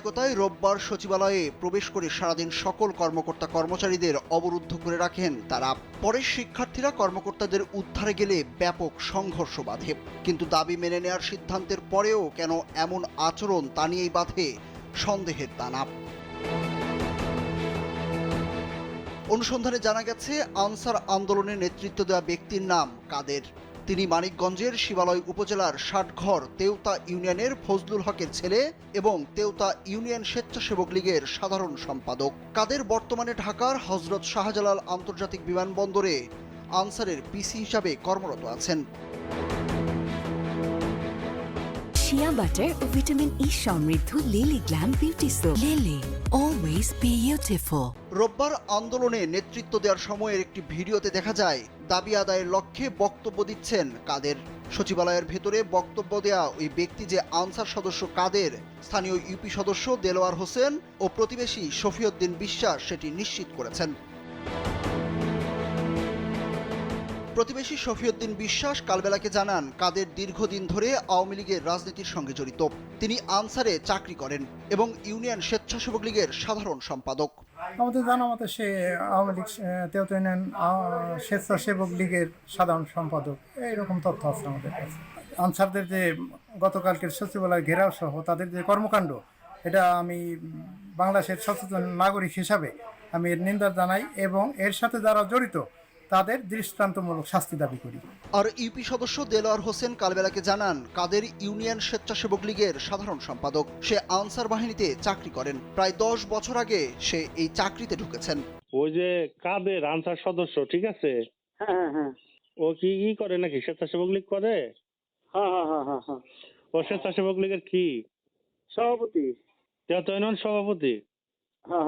সাংবাদিকতায় রোববার সচিবালয়ে প্রবেশ করে সারাদিন সকল কর্মকর্তা কর্মচারীদের অবরুদ্ধ করে রাখেন তারা। পরে শিক্ষার্থীরা কর্মকর্তাদের উদ্ধারে গেলে ব্যাপক সংঘর্ষ বাধে। কিন্তু দাবি মেনে নেওয়ার সিদ্ধান্তের পরেও কেন এমন আচরণ তা নিয়েই বাধে সন্দেহের দানা। অনুসন্ধানে জানা গেছে, আনসার আন্দোলনে নেতৃত্ব দেওয়া ব্যক্তির নাম কাদের। তিনি মানিকগঞ্জের শিবালয় উপজেলার ষাটঘর তেওতা ইউনিয়নের ফজলুল হকের ছেলে এবং তেওতা ইউনিয়ন স্বেচ্ছাসেবক লীগের সাধারণ সম্পাদক। কাদের বর্তমানে ঢাকার হযরত শাহজালাল আন্তর্জাতিক বিমানবন্দরে আনসারের পিসি হিসাবে কর্মরত আছেন। শিয়া বাটার ও ভিটামিন ই সমৃদ্ধ lily glam beauty soap. Lily, always beautiful. রোববার আন্দোলনে নেতৃত্ব দেওয়ার সময়ের একটি ভিডিওতে দেখা যায় দাবি আদায়ের লক্ষ্যে বক্তব্য দিচ্ছেন কাদের। সচিবালয়ের ভেতরে বক্তব্য দেয়া ওই ব্যক্তি যে আনসার সদস্য কাদের, স্থানীয় ইউপি সদস্য দেলোয়ার হোসেন ও প্রতিবেশী শফিউদ্দিন বিশ্বাস সেটি নিশ্চিত করেছেন। প্রতিবেশী শফিউদ্দিন বিশ্বাস কালবেলাকে জানান, কাদের দীর্ঘদিন ধরে আওয়ামী লীগের রাজনীতির সঙ্গে জড়িত। তিনি আনসারে চাকরি করেন এবং ইউনিয়ন স্বেচ্ছাসেবক লীগের সাধারণ সম্পাদক। আমাদের জানা মতে সে আওয়ামী লীগ তেওতা ইউনিয়ন স্বেচ্ছাসেবক লীগের সাধারণ সম্পাদক, এইরকম তথ্য আছে আমাদের কাছে। আনসারদের যে গতকালকের সচিবালয় ঘেরাও সহ তাদের যে কর্মকাণ্ড, এটা আমি বাংলাদেশের সচেতন নাগরিক হিসাবে আমি এর নিন্দা জানাই এবং এর সাথে যারা জড়িত তাদের দৃষ্টান্তমূলক শাস্তি দাবি করি। আর ইউপি সদস্য দেলোয়ার হোসেন কালবেলাকে জানান, কাদের ইউনিয়ন স্বেচ্ছাসেবক লীগের সাধারণ সম্পাদক। সে আনসার বাহিনীতে চাকরি করেন। প্রায় 10 বছর আগে সে এই চাকরিতে ঢুকেছেন। ওই যে কাদের আনসার সদস্য, ঠিক আছে, হ্যাঁ। ও কি করে নাকি স্বেচ্ছাসেবক লীগ করে? হ্যাঁ। ও স্বেচ্ছাসেবক লীগের কি সভাপতি? তেওতা ইউনিয়ন সভাপতি হ্যাঁ।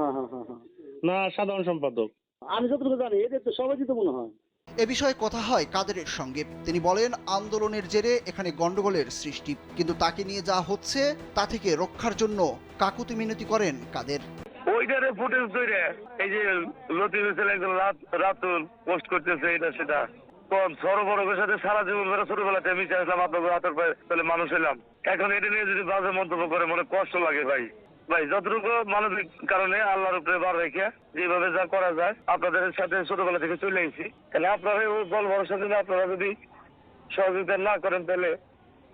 না সাধারণ সম্পাদক? আমি যতটুকু জানি এদের তো সভাপতি তো মনে হয়। এ বিষয়ে কথা হয় কাদেরের সঙ্গে। তিনি বলেন, আন্দোলনের জেরে এখানে গন্ডগোলের সৃষ্টি, কিন্তু তাকে নিয়ে যা হচ্ছে তা থেকে রক্ষার জন্য কাকুতি মিনতি করেন কাদের। ওইটারে ফুটেজ ধরে এই যে লতিফ হোসেন একজন রাতুল পোস্ট করতেছে এটা সেটা কোন সরবরাহের সাথে সারা জীবন ধরে ছোটবেলাতে আমি চাইছিলাম আপনাদের হাতের পায়ে তাহলে মানুষ হলাম। এখন এটা নিয়ে যদি বাজে মন্তব্য করে মনে কষ্ট লাগে ভাই। যতটুকু মানবিক কারণে আল্লাহর উপরে বার রেখে যেভাবে যা করা যায় আপনাদের সাথে ছোটবেলা থেকে চলে এসেছি, তাহলে আপনারা ওই বল ভরসা দিলে আপনারা যদি সহযোগিতা না করেন তাহলে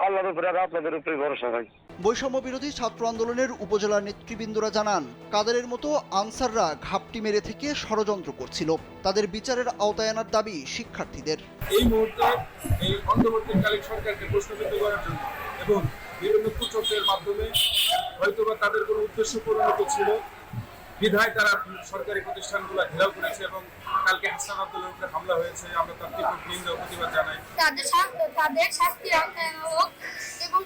আল্লাহর উপরে আর আপনাদের উপরে ভরসা হয়। বৈষম্য বিরোধী ছাত্র আন্দোলনের উপজেলা নেতৃবৃন্দরা জানান, কাদেরের মতো আনসাররা ঘাপটি মেরে থেকে ষড়যন্ত্র করছিল। তাদের বিচারের আওতায় আনার দাবি শিক্ষার্থীদের। এই মুহূর্তে এই অন্তর্বর্তীকালীন সরকারকে প্রশ্নবিদ্ধ করার জন্য এবং বিভিন্ন কুচক্রের মাধ্যমে হয়তোবা তাদের কোনো উদ্দেশ্য পরিণত ছিল বিধায় তারা সরকারি প্রতিষ্ঠানগুলো ঘেরাও করেছে এবং কালকে হাসান আব্দুলের উপরে হামলা হয়েছে। আমরা তার তীব্র নিন্দা ও প্রতিবাদ জানাই। তাদের শাস্তির আওতায় আনা হোক এবং